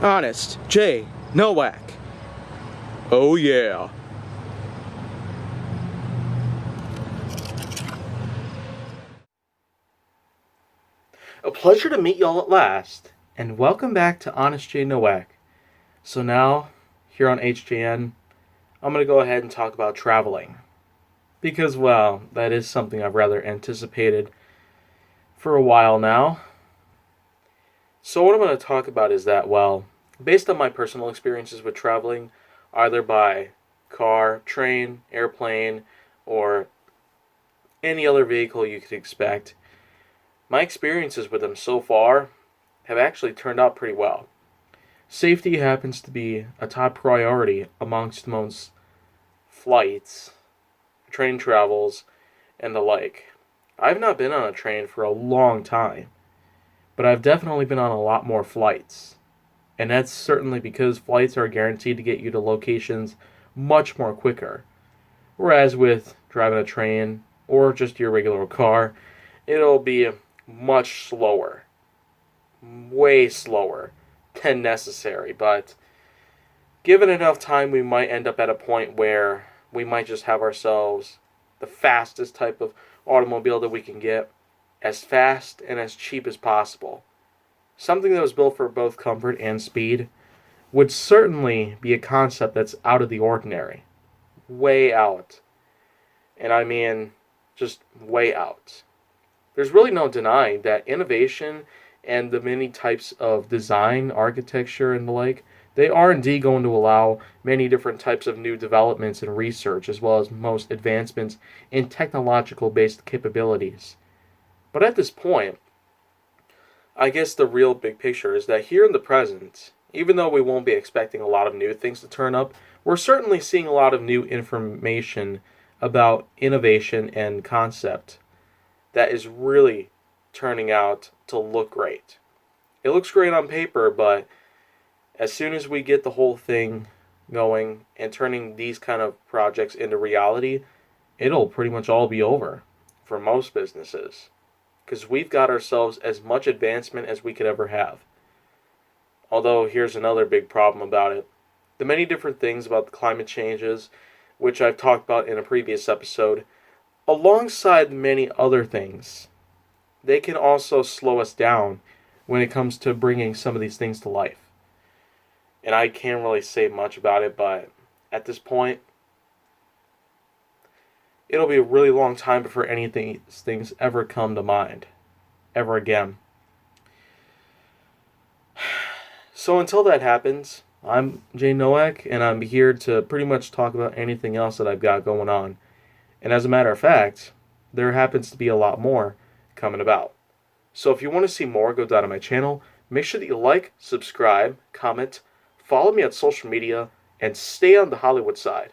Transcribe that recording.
Honest J. Nowak. Oh yeah. A pleasure to meet y'all at last, and welcome back to Honest J. Nowak. So now, here on HJN, I'm going to go ahead and talk about traveling. Because, well, that is something I've rather anticipated for a while now. So what I'm going to talk about is that, well, based on my personal experiences with traveling, either by car, train, airplane, or any other vehicle you could expect, my experiences with them so far have actually turned out pretty well. Safety happens to be a top priority amongst most flights, train travels, and the like. I've not been on a train for a long time, but I've definitely been on a lot more flights. And that's certainly because flights are guaranteed to get you to locations much more quicker. Whereas with driving a train or just your regular car, it'll be much slower. Way slower than necessary. But given enough time, we might end up at a point where we might just have ourselves the fastest type of automobile that we can get, as fast and as cheap as possible. Something that was built for both comfort and speed would certainly be a concept that's out of the ordinary. Way out. And I mean, just way out. There's really no denying that innovation and the many types of design, architecture, and the like, they are indeed going to allow many different types of new developments in research, as well as most advancements in technological based capabilities. But at this point, I guess the real big picture is that here in the present, even though we won't be expecting a lot of new things to turn up, we're certainly seeing a lot of new information about innovation and concept that is really turning out to look great. It looks great on paper, but as soon as we get the whole thing going and turning these kind of projects into reality, it'll pretty much all be over for most businesses. Because we've got ourselves as much advancement as we could ever have. Although, here's another big problem about it. The many different things about the climate changes, which I've talked about in a previous episode, alongside many other things, they can also slow us down when it comes to bringing some of these things to life. And I can't really say much about it, but at this point, it'll be a really long time before any of these things ever come to mind. Ever again. So until that happens, I'm Jay Nowak, and I'm here to pretty much talk about anything else that I've got going on. And as a matter of fact, there happens to be a lot more coming about. So if you want to see more, go down to my channel. Make sure that you like, subscribe, comment, follow me on social media, and stay on the Hollywood side.